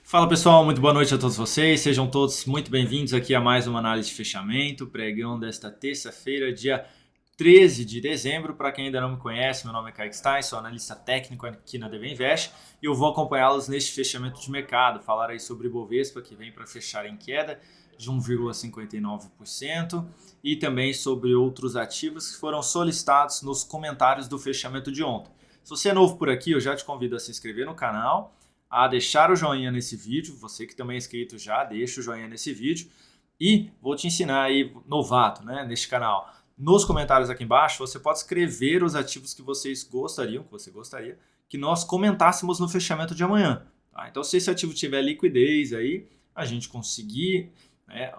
Fala pessoal, muito boa noite a todos vocês, sejam todos muito bem-vindos aqui a mais uma análise de fechamento, pregão desta terça-feira, dia 13 de dezembro. Para quem ainda não me conhece, meu nome é Kaique Stein, sou analista técnico aqui na DV Invest e eu vou acompanhá-los neste fechamento de mercado, falar aí sobre o Ibovespa que vem para fechar em queda de 1,59% e também sobre outros ativos que foram solicitados nos comentários do fechamento de ontem. Se você é novo por aqui, eu já te convido a se inscrever no canal, a deixar o joinha nesse vídeo, você que também é inscrito já, deixa o joinha nesse vídeo e vou te ensinar aí, novato, né, neste canal. Nos comentários aqui embaixo você pode escrever os ativos que vocês gostariam, que nós comentássemos no fechamento de amanhã. Tá? Então se esse ativo tiver liquidez aí, a gente conseguir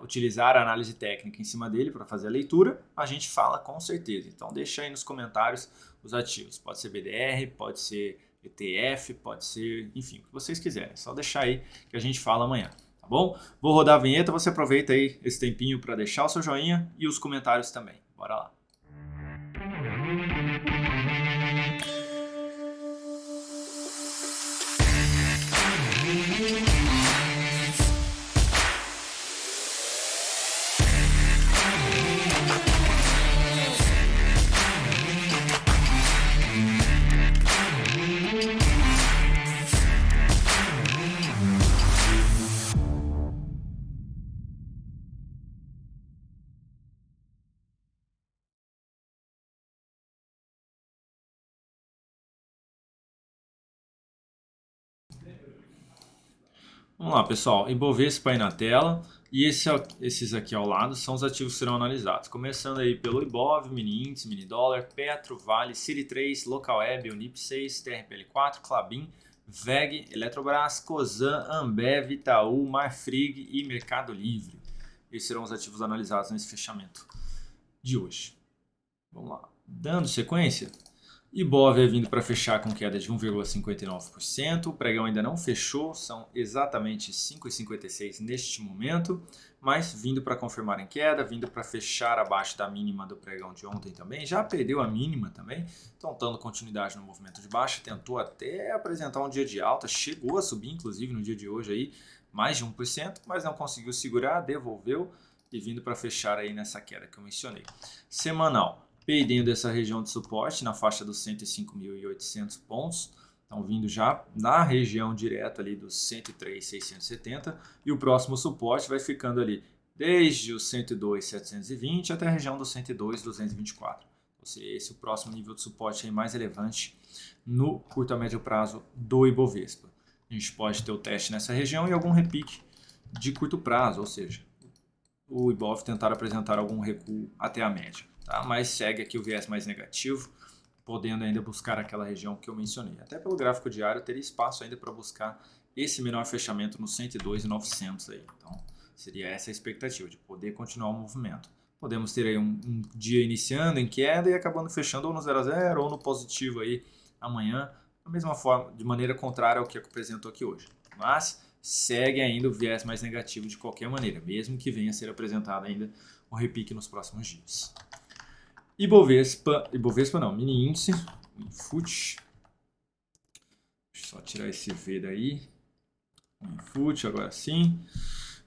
utilizar a análise técnica em cima dele para fazer a leitura, a gente fala com certeza. Então deixa aí nos comentários os ativos, pode ser BDR, pode ser ETF, pode ser, enfim, o que vocês quiserem. É só deixar aí que a gente fala amanhã, tá bom? Vou rodar a vinheta, você aproveita aí esse tempinho para deixar o seu joinha e os comentários também. Bora lá. Vamos lá, pessoal. Ibovespa aí na tela e esses aqui ao lado são os ativos que serão analisados. Começando aí pelo Ibov, mini índice, mini dólar, Petro, Vale, City 3, Localweb, Unip 6, TRPL4, Klabin, VEG, Eletrobras, Cosan, Ambev, Itaú, Marfrig e Mercado Livre. Esses serão os ativos analisados nesse fechamento de hoje. Vamos lá. Dando sequência, Ibov é vindo para fechar com queda de 1,59%, o pregão ainda não fechou, são exatamente 5,56 neste momento, mas vindo para confirmar em queda, vindo para fechar abaixo da mínima do pregão de ontem também, já perdeu a mínima também, então dando continuidade no movimento de baixa, tentou até apresentar um dia de alta, chegou a subir inclusive no dia de hoje aí, mais de 1%, mas não conseguiu segurar, devolveu e vindo para fechar aí nessa queda que eu mencionei. Semanal. Perdendo essa região de suporte na faixa dos 105.800 pontos, estão vindo já na região direta ali dos 103.670 e o próximo suporte vai ficando ali desde os 102.720 até a região dos 102.224. Ou seja, esse é o próximo nível de suporte aí mais relevante no curto a médio prazo do Ibovespa. A gente pode ter o teste nessa região e algum repique de curto prazo, ou seja, o Ibov tentar apresentar algum recuo até a média. Tá? Mas segue aqui o viés mais negativo, podendo ainda buscar aquela região que eu mencionei. Até pelo gráfico diário teria espaço ainda para buscar esse menor fechamento no 102.900 aí. Então seria essa a expectativa de poder continuar o movimento. Podemos ter aí um dia iniciando em queda e acabando fechando ou no 0 a 0 ou no positivo aí amanhã, da mesma forma, de maneira contrária ao que apresentou aqui hoje. Mas segue ainda o viés mais negativo de qualquer maneira, mesmo que venha a ser apresentado ainda um repique nos próximos dias. Ibovespa não, mini índice, Infut. Deixa eu só tirar esse V daí. Infut, agora sim.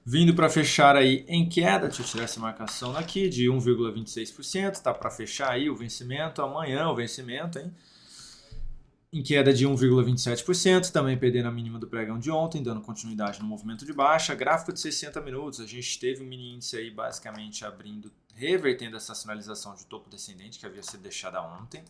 Vindo para fechar aí em queda, deixa eu tirar essa marcação daqui de 1,26%, tá para fechar aí o vencimento, amanhã o vencimento, hein? Em queda de 1,27%, também perdendo a mínima do pregão de ontem, dando continuidade no movimento de baixa. Gráfico de 60 minutos, a gente teve um mini índice aí basicamente abrindo, revertendo essa sinalização de topo descendente que havia sido deixada ontem.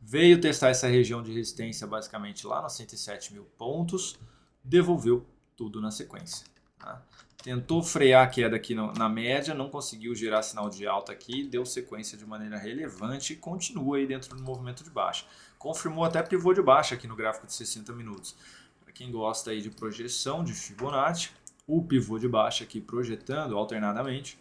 Veio testar essa região de resistência basicamente lá nos 107 mil pontos, devolveu tudo na sequência. Tá? Tentou frear a queda aqui na média, não conseguiu gerar sinal de alta aqui, deu sequência de maneira relevante e continua aí dentro do movimento de baixa. Confirmou até pivô de baixa aqui no gráfico de 60 minutos. Para quem gosta aí de projeção de Fibonacci, o pivô de baixa aqui projetando alternadamente,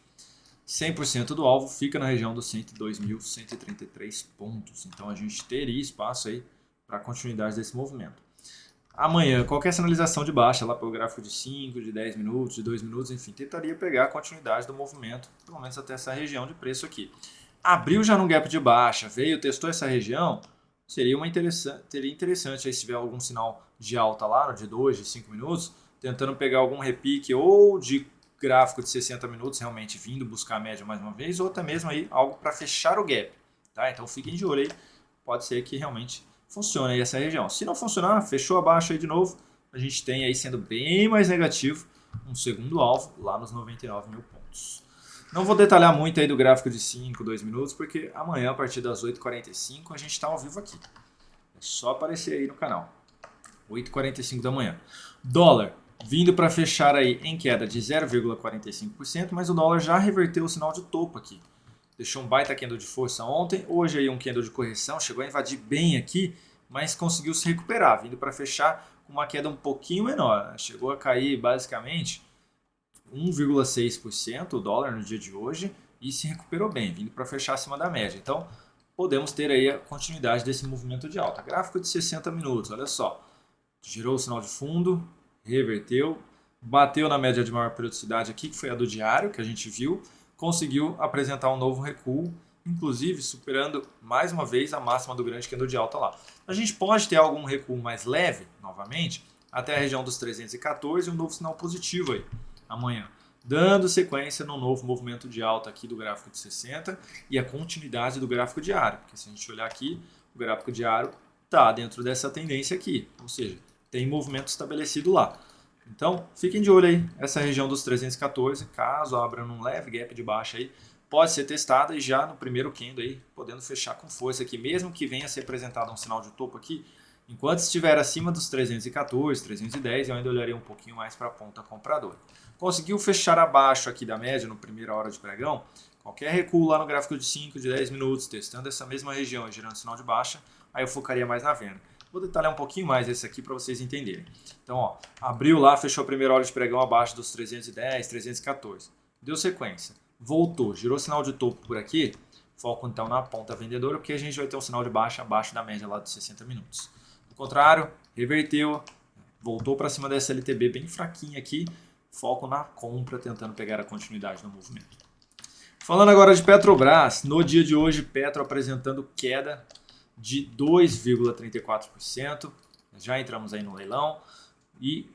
100% do alvo fica na região dos 102.133 pontos. Então a gente teria espaço aí para continuidade desse movimento. Amanhã, qualquer sinalização de baixa, lá pelo gráfico de 5, de 10 minutos, de 2 minutos, enfim, tentaria pegar a continuidade do movimento, pelo menos até essa região de preço aqui. Abriu já num gap de baixa, veio, testou essa região, seria interessante aí se tiver algum sinal de alta lá, de 2, de 5 minutos, tentando pegar algum repique ou de gráfico de 60 minutos, realmente vindo buscar a média mais uma vez, ou até mesmo aí algo para fechar o gap. Tá? Então fiquem de olho aí, pode ser que realmente funcione aí essa região. Se não funcionar, fechou abaixo aí de novo, a gente tem aí sendo bem mais negativo um segundo alvo lá nos 99 mil pontos. Não vou detalhar muito aí do gráfico de 5, 2 minutos, porque amanhã a partir das 8h45 a gente está ao vivo aqui. É só aparecer aí no canal. 8h45 da manhã. Dólar vindo para fechar aí em queda de 0,45%, mas o dólar já reverteu o sinal de topo aqui. Deixou um baita candle de força ontem, hoje aí um candle de correção, chegou a invadir bem aqui, mas conseguiu se recuperar, vindo para fechar com uma queda um pouquinho menor. Chegou a cair basicamente 1,6% o dólar no dia de hoje e se recuperou bem, vindo para fechar acima da média. Então, podemos ter aí a continuidade desse movimento de alta. Gráfico de 60 minutos, olha só. Girou o sinal de fundo, reverteu, bateu na média de maior periodicidade aqui, que foi a do diário, que a gente viu, conseguiu apresentar um novo recuo, inclusive superando mais uma vez a máxima do grande candle de alta lá. A gente pode ter algum recuo mais leve, novamente, até a região dos 314 e um novo sinal positivo aí, amanhã, dando sequência no novo movimento de alta aqui do gráfico de 60 e a continuidade do gráfico diário, porque se a gente olhar aqui, o gráfico diário está dentro dessa tendência aqui, ou seja, tem movimento estabelecido lá. Então, fiquem de olho aí, essa região dos 314, caso abra num leve gap de baixa aí, pode ser testada e já no primeiro candle aí, podendo fechar com força aqui, mesmo que venha a ser apresentado um sinal de topo aqui, enquanto estiver acima dos 314, 310, eu ainda olharia um pouquinho mais para a ponta compradora. Conseguiu fechar abaixo aqui da média no primeira hora de pregão, qualquer recuo lá no gráfico de 5, de 10 minutos, testando essa mesma região e gerando sinal de baixa, aí eu focaria mais na venda. Vou detalhar um pouquinho mais esse aqui para vocês entenderem. Então, ó, abriu lá, fechou a primeira hora de pregão abaixo dos 310, 314. Deu sequência, voltou, girou sinal de topo por aqui, foco então na ponta vendedora, porque a gente vai ter um sinal de baixa abaixo da média lá dos 60 minutos. Do contrário, reverteu, voltou para cima da SLTB bem fraquinha aqui, foco na compra, tentando pegar a continuidade no movimento. Falando agora de Petrobras, no dia de hoje, Petro apresentando queda de 2,34%, já entramos aí no leilão e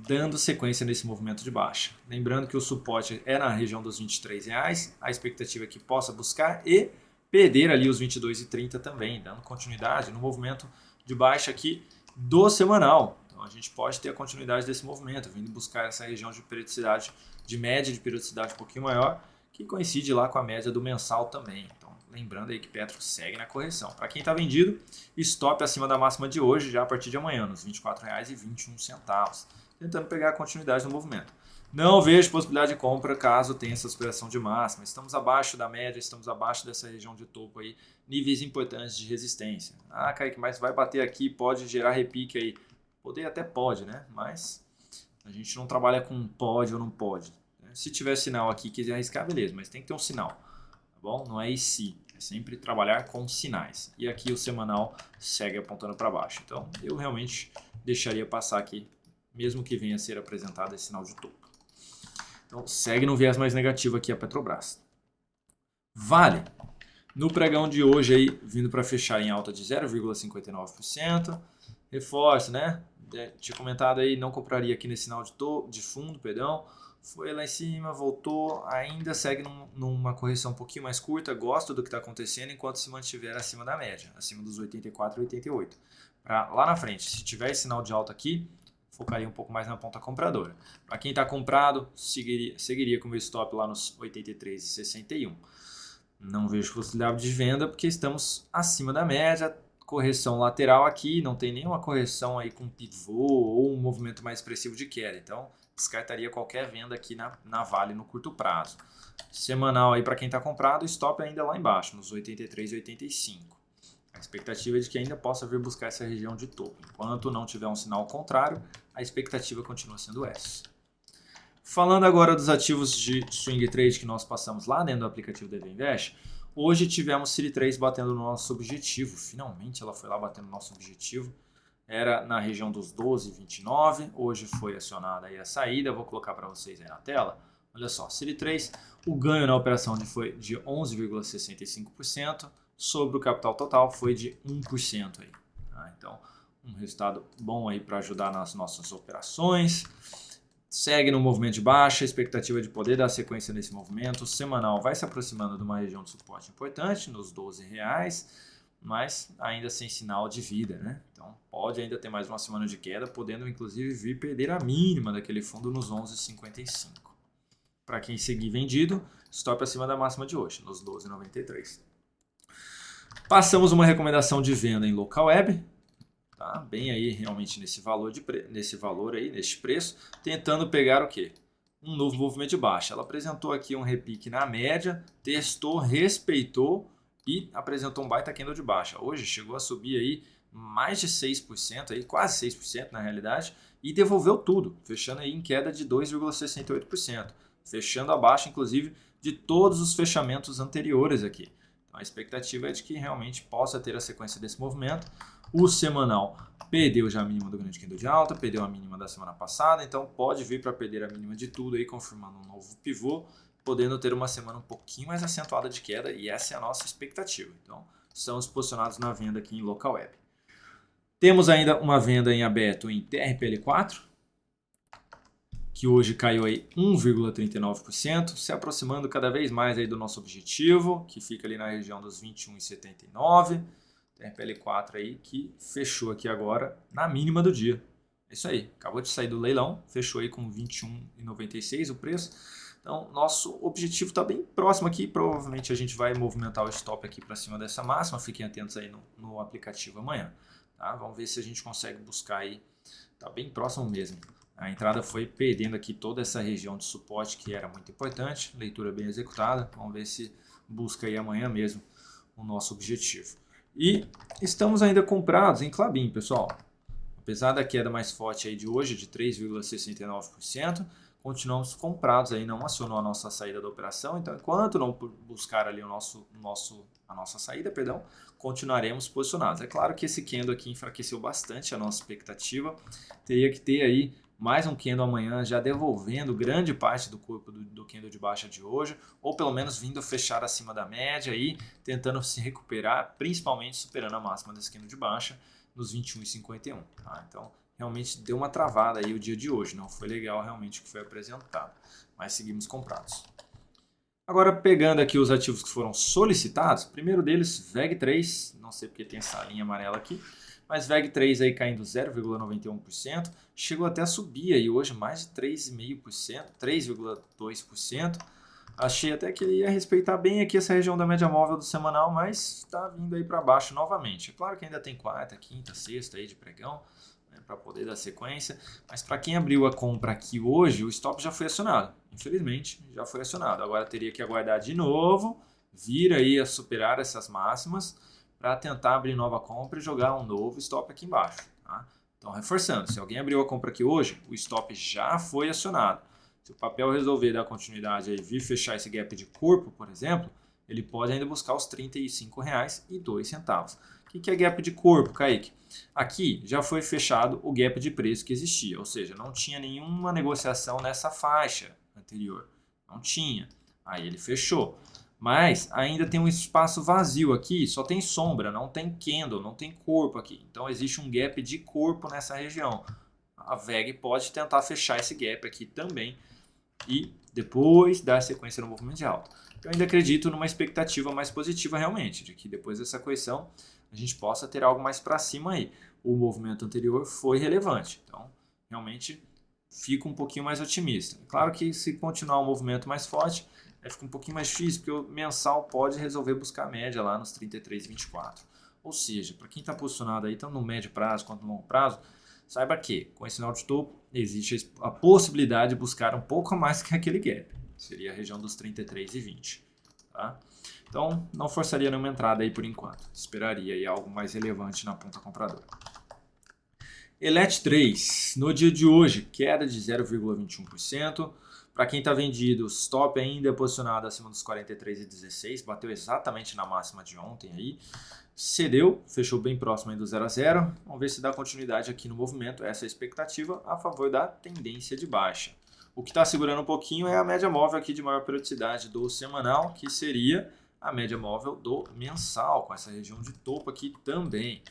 dando sequência nesse movimento de baixa. Lembrando que o suporte é na região dos R$ 23,00, a expectativa é que possa buscar e perder ali os 22,30 também, dando continuidade no movimento de baixa aqui do semanal. Então a gente pode ter a continuidade desse movimento, vindo buscar essa região de periodicidade, de média de periodicidade um pouquinho maior, que coincide lá com a média do mensal também. Então, lembrando aí que Petro segue na correção. Para quem está vendido, stop acima da máxima de hoje, já a partir de amanhã, nos R$ 24,21, tentando pegar a continuidade do movimento. Não vejo possibilidade de compra caso tenha essa superação de máxima. Estamos abaixo da média, estamos abaixo dessa região de topo aí, níveis importantes de resistência. Ah, Kaique, mas vai bater aqui, pode gerar repique aí. Poder até pode, né? Mas a gente não trabalha com pode ou não pode. Se tiver sinal aqui que quiser arriscar, beleza, mas tem que ter um sinal, tá bom? Não é e se, é sempre trabalhar com sinais. E aqui o semanal segue apontando para baixo. Então eu realmente deixaria passar aqui, mesmo que venha a ser apresentado esse sinal de topo. Então segue no viés mais negativo aqui a Petrobras. Vale, no pregão de hoje aí, vindo para fechar em alta de 0,59%. Reforço, né? Tinha comentado aí, não compraria aqui nesse sinal de fundo, perdão. Foi lá em cima, voltou, ainda segue numa correção um pouquinho mais curta, gosto do que está acontecendo enquanto se mantiver acima da média, acima dos 84 e 88. Pra lá na frente, se tiver esse sinal de alta aqui, focaria um pouco mais na ponta compradora. Para quem está comprado, seguiria com o meu stop lá nos 83,61. Não vejo possibilidade de venda porque estamos acima da média, correção lateral aqui, não tem nenhuma correção aí com pivô ou um movimento mais expressivo de queda, então descartaria qualquer venda aqui na Vale no curto prazo. Semanal aí para quem está comprado, stop ainda lá embaixo, nos 83 e 85. A expectativa é de que ainda possa vir buscar essa região de topo. Enquanto não tiver um sinal contrário, a expectativa continua sendo essa. Falando agora dos ativos de swing trade que nós passamos lá dentro do aplicativo da Invest, hoje tivemos Ciri3 batendo no nosso objetivo. Finalmente ela foi lá batendo no nosso objetivo. Era na região dos 12,29. Hoje foi acionada aí a saída. Vou colocar para vocês aí na tela. Olha só, Ciri3, o ganho na operação foi de 11,65%. Sobre o capital total foi de 1% aí. Então, um resultado bom aí para ajudar nas nossas operações. segue no movimento de baixa, expectativa de poder dar sequência nesse movimento. O semanal vai se aproximando de uma região de suporte importante, nos R$ 12, mas ainda sem sinal de vida, né? Então pode ainda ter mais uma semana de queda, podendo inclusive vir perder a mínima daquele fundo nos 11,55. Para quem seguir vendido, stop acima da máxima de hoje, nos 12,93. Passamos uma recomendação de venda em local web, tá? Bem aí realmente nesse valor aí, neste preço, tentando pegar o quê? Um novo movimento de baixa. Ela apresentou aqui um repique na média, testou, respeitou e apresentou um baita candle de baixa. Hoje chegou a subir aí mais de 6%, aí, quase 6% na realidade, e devolveu tudo, fechando aí em queda de 2,68%, fechando abaixo inclusive de todos os fechamentos anteriores aqui. Então a expectativa é de que realmente possa ter a sequência desse movimento. O semanal perdeu já a mínima do grande candle de alta, perdeu a mínima da semana passada, então pode vir para perder a mínima de tudo aí, confirmando um novo pivô, podendo ter uma semana um pouquinho mais acentuada de queda, e essa é a nossa expectativa. Então, estamos posicionados na venda aqui em local web. Temos ainda uma venda em aberto em TRPL4, que hoje caiu aí 1,39%, se aproximando cada vez mais aí do nosso objetivo, que fica ali na região dos 21,79. TRPL4 aí que fechou aqui agora na mínima do dia. É isso aí, acabou de sair do leilão, fechou aí com 21,96 o preço. Então, nosso objetivo está bem próximo aqui, provavelmente a gente vai movimentar o stop aqui para cima dessa máxima, fiquem atentos aí no aplicativo amanhã. Tá? Vamos ver se a gente consegue buscar aí, está bem próximo mesmo. A entrada foi perdendo aqui toda essa região de suporte que era muito importante, leitura bem executada, vamos ver se busca aí amanhã mesmo o nosso objetivo. E estamos ainda comprados em Klabin, pessoal. Apesar da queda mais forte aí de hoje, de 3,69%, continuamos comprados aí, não acionou a nossa saída da operação. Então, enquanto não buscar ali a nossa saída, continuaremos posicionados. É claro que esse candle aqui enfraqueceu bastante a nossa expectativa. Teria que ter aí mais um candle amanhã já devolvendo grande parte do corpo do candle de baixa de hoje, ou pelo menos vindo fechar acima da média e tentando se recuperar, principalmente superando a máxima desse candle de baixa nos 21,51. Tá? Então, realmente deu uma travada aí o dia de hoje, não foi legal realmente o que foi apresentado, mas seguimos comprados. Agora pegando aqui os ativos que foram solicitados, primeiro deles VEG3, não sei porque tem essa linha amarela aqui, mas VEG3 aí caindo 0,91%, chegou até a subir aí hoje mais de 3,5%, 3,2%. Achei até que ele ia respeitar bem aqui essa região da média móvel do semanal, mas está vindo aí para baixo novamente. É claro que ainda tem quarta, quinta, sexta aí de pregão, né, para poder dar sequência, mas para quem abriu a compra aqui hoje, o stop já foi acionado. Infelizmente, já foi acionado. Agora teria que aguardar de novo, vir aí a superar essas máximas, para tentar abrir nova compra e jogar um novo stop aqui embaixo. Tá? Então, reforçando, se alguém abriu a compra aqui hoje, o stop já foi acionado. Se o papel resolver dar continuidade e vir fechar esse gap de corpo, por exemplo, ele pode ainda buscar os R$ 35,02. O que é gap de corpo, Kaique? Aqui já foi fechado o gap de preço que existia, ou seja, não tinha nenhuma negociação nessa faixa anterior. Não tinha. Aí ele fechou. Mas ainda tem um espaço vazio aqui, só tem sombra, não tem candle, não tem corpo aqui. Então existe um gap de corpo nessa região. A VEG pode tentar fechar esse gap aqui também e depois dar sequência no movimento de alta. Eu ainda acredito numa expectativa mais positiva realmente, de que depois dessa correção a gente possa ter algo mais para cima aí. O movimento anterior foi relevante, então realmente fico um pouquinho mais otimista. Claro que se continuar um movimento mais forte, fica um pouquinho mais difícil, porque o mensal pode resolver buscar a média lá nos 33,24. Ou seja, para quem está posicionado aí, tanto no médio prazo quanto no longo prazo, saiba que com esse sinal de topo existe a possibilidade de buscar um pouco mais que aquele gap. Seria a região dos 33,20. Tá? Então, não forçaria nenhuma entrada aí por enquanto. Esperaria aí algo mais relevante na ponta compradora. ELET3, no dia de hoje, queda de 0,21%. Para quem está vendido, stop ainda é posicionado acima dos 43,16, bateu exatamente na máxima de ontem aí. Cedeu, fechou bem próximo aí do 0 a 0. Vamos ver se dá continuidade aqui no movimento. Essa é a expectativa a favor da tendência de baixa. O que está segurando um pouquinho é a média móvel aqui de maior periodicidade do semanal, que seria a média móvel do mensal, com essa região de topo aqui também.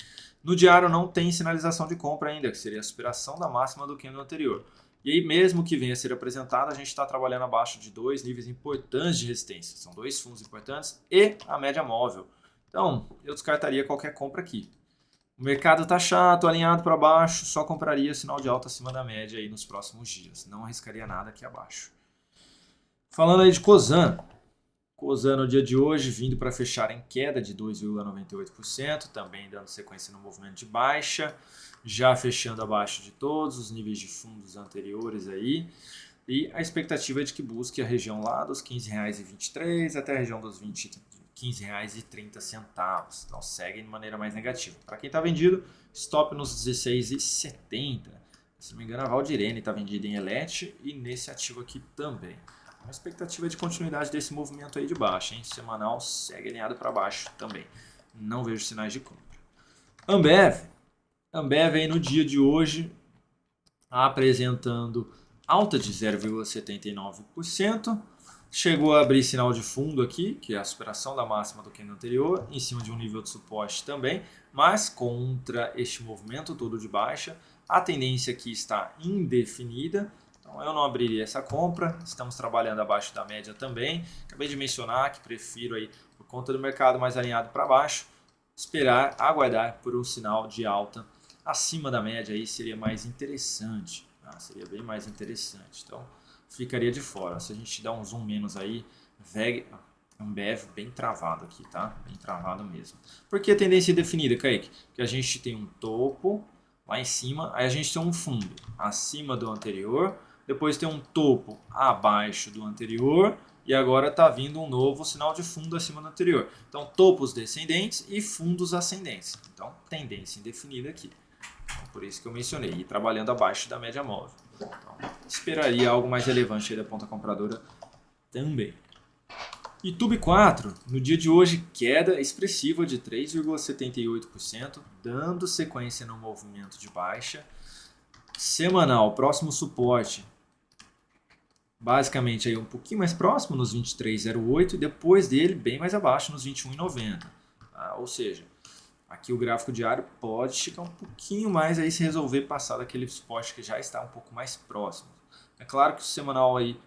No diário não tem sinalização de compra ainda, que seria a superação da máxima do candle anterior. E aí, mesmo que venha a ser apresentado, a gente está trabalhando abaixo de dois níveis importantes de resistência. São dois fundos importantes e a média móvel. Então, eu descartaria qualquer compra aqui. O mercado está chato, alinhado para baixo, só compraria sinal de alta acima da média aí nos próximos dias. Não arriscaria nada aqui abaixo. Falando aí de Cosan. Cosan no dia de hoje vindo para fechar em queda de 2,98%, também dando sequência no movimento de baixa, já fechando abaixo de todos os níveis de fundos anteriores aí. E a expectativa é de que busque a região lá dos R$ 15,23 até a região dos R$ 15,30. Então segue de maneira mais negativa. Para quem está vendido, stop nos 16,70. Se não me engano, a Valdirene está vendida em Elet e nesse ativo aqui também. A expectativa é de continuidade desse movimento aí de baixa, hein? Semanal segue alinhado para baixo também. Não vejo sinais de compra. Ambev. Ambev aí no dia de hoje apresentando alta de 0,79%. Chegou a abrir sinal de fundo aqui, que é a superação da máxima do candle anterior, em cima de um nível de suporte também, mas contra este movimento todo de baixa, a tendência aqui está indefinida. Então eu não abriria essa compra, estamos trabalhando abaixo da média também. Acabei de mencionar que prefiro aí, por conta do mercado mais alinhado para baixo, esperar, aguardar por um sinal de alta acima da média aí seria mais interessante. Seria bem mais interessante. Então ficaria de fora. Se a gente dá um zoom menos aí, Ambev bem travado aqui, tá? Bem travado mesmo. Por que a tendência definida, Kaique? Que a gente tem um topo lá em cima, aí a gente tem um fundo acima do anterior, depois tem um topo abaixo do anterior e agora está vindo um novo sinal de fundo acima do anterior. Então, topos descendentes e fundos ascendentes. Então, tendência indefinida aqui. Então, por isso que eu mencionei, e trabalhando abaixo da média móvel. Então, esperaria algo mais relevante aí da ponta compradora também. YouTube 4, no dia de hoje, queda expressiva de 3,78%, dando sequência no movimento de baixa. Semanal, próximo suporte, basicamente aí um pouquinho mais próximo, nos 23,08, e depois dele bem mais abaixo, nos 21,90. Ou seja, aqui o gráfico diário pode esticar um pouquinho mais aí se resolver passar daquele suporte que já está um pouco mais próximo. É claro que o semanal aí,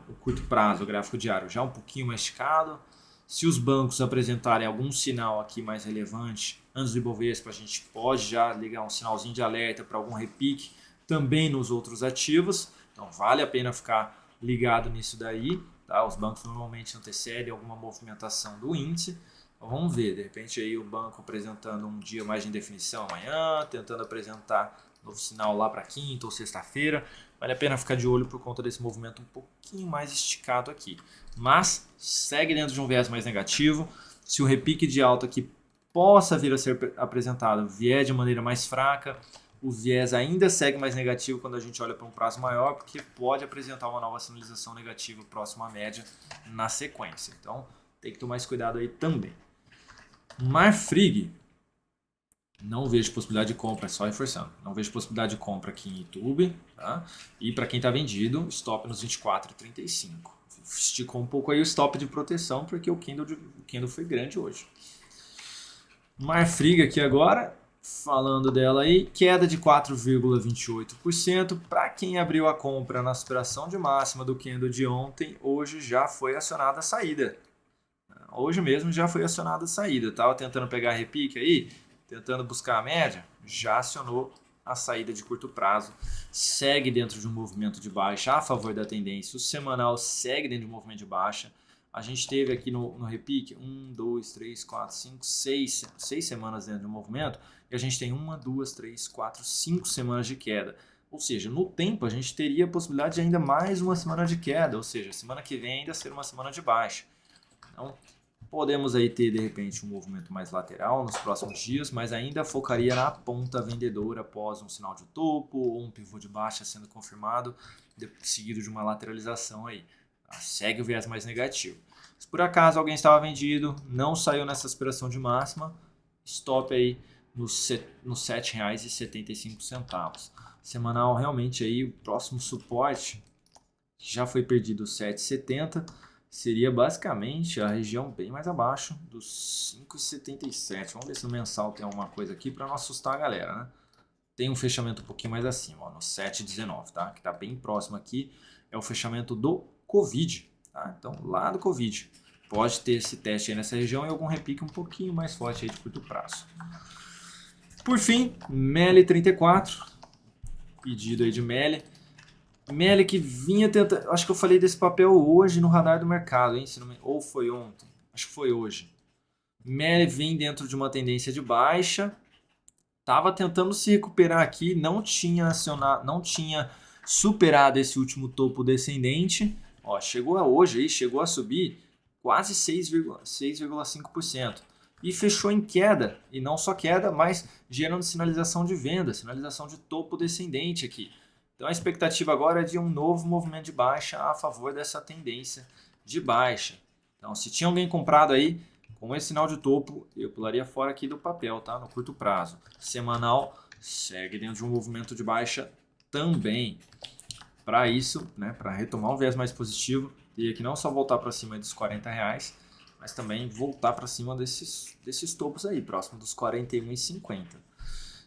o curto prazo, o gráfico diário já um pouquinho mais esticado. Se os bancos apresentarem algum sinal aqui mais relevante antes do Ibovespa, a gente pode já ligar um sinalzinho de alerta para algum repique também nos outros ativos. Então vale a pena ficar ligado nisso daí. Tá? Os bancos normalmente antecedem alguma movimentação do índice. Então, vamos ver, de repente aí o banco apresentando um dia mais de indefinição amanhã, tentando apresentar novo sinal lá para quinta ou sexta-feira. Vale a pena ficar de olho por conta desse movimento um pouquinho mais esticado aqui. Mas segue dentro de um viés mais negativo. Se o repique de alta aqui possa vir a ser apresentado vier de maneira mais fraca, o viés ainda segue mais negativo quando a gente olha para um prazo maior, porque pode apresentar uma nova sinalização negativa próxima à média na sequência. Então tem que tomar esse cuidado aí também. Marfrig. Não vejo possibilidade de compra, só reforçando. Não vejo possibilidade de compra aqui em YouTube. Tá? E para quem está vendido, stop nos 24,35. Esticou um pouco aí o stop de proteção, porque o candle foi grande hoje. Marfrig aqui agora, falando dela aí, queda de 4,28%. Para quem abriu a compra na superação de máxima do candle de ontem, hoje já foi acionada a saída. Hoje mesmo já foi acionada a saída. Estava tentando pegar repique aí, tentando buscar a média, já acionou a saída de curto prazo. Segue dentro de um movimento de baixa a favor da tendência. O semanal segue dentro de um movimento de baixa. A gente teve aqui no repique 1, 2, 3, 4, 5, 6 semanas dentro do movimento. E a gente tem 1, 2, 3, 4, 5 semanas de queda. Ou seja, no tempo a gente teria a possibilidade de ainda mais uma semana de queda. Ou seja, semana que vem ainda ser uma semana de baixa. Então, podemos aí ter, de repente, um movimento mais lateral nos próximos dias, mas ainda focaria na ponta vendedora após um sinal de topo ou um pivô de baixa sendo confirmado, seguido de uma lateralização aí. Segue o viés mais negativo. Se por acaso alguém estava vendido, não saiu nessa aspiração de máxima, stop aí nos R$ 7,75. Semanal, realmente aí o próximo suporte já foi perdido, 7,70. Seria basicamente a região bem mais abaixo dos 5,77. Vamos ver se no mensal tem alguma coisa aqui para não assustar a galera, né? tem um fechamento um pouquinho mais acima, ó, no 7,19, tá? Que está bem próximo aqui, é o fechamento do Covid, tá? Então, lá do Covid. Pode ter esse teste aí nessa região e algum repique um pouquinho mais forte aí de curto prazo. Por fim, MELI 34, pedido aí de MELI. MELI que vinha tentando, acho que eu falei desse papel hoje no radar do mercado, hein? Ou foi ontem, acho que foi hoje. MELI vem dentro de uma tendência de baixa, estava tentando se recuperar aqui, não tinha superado esse último topo descendente. Ó, chegou a hoje aí, chegou a subir quase 6,5%. E fechou em queda, e não só queda, mas gerando sinalização de venda, sinalização de topo descendente aqui. Então a expectativa agora é de um novo movimento de baixa a favor dessa tendência de baixa. Então se tinha alguém comprado aí, com esse sinal de topo, eu pularia fora aqui do papel, tá? No curto prazo. Semanal segue dentro de um movimento de baixa também. Para isso, né, para retomar um viés mais positivo, teria que não só voltar para cima dos R$40, mas também voltar para cima desses topos aí, próximo dos 41,50.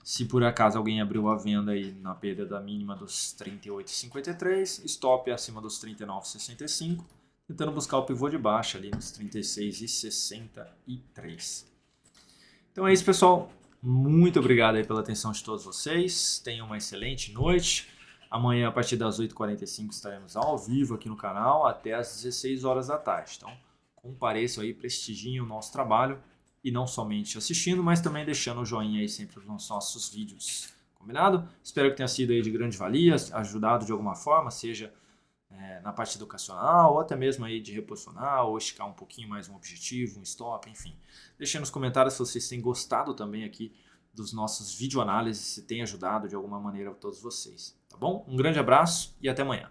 Se por acaso alguém abriu a venda aí na perda da mínima dos 38,53, stop acima dos 39,65, tentando buscar o pivô de baixa ali nos 36,63. Então é isso, pessoal. Muito obrigado aí pela atenção de todos vocês. Tenham uma excelente noite. Amanhã, a partir das 8h45, estaremos ao vivo aqui no canal até às 16 horas da tarde. Então, compareçam aí, prestigiem o nosso trabalho e não somente assistindo, mas também deixando o joinha aí sempre nos nossos vídeos. Combinado? Espero que tenha sido aí de grande valia, ajudado de alguma forma, seja na parte educacional, ou até mesmo aí de reposicionar, ou esticar um pouquinho mais um objetivo, um stop, enfim. Deixem nos comentários se vocês têm gostado também aqui dos nossos videoanálises, se tem ajudado de alguma maneira a todos vocês. Tá bom? Um grande abraço e até amanhã.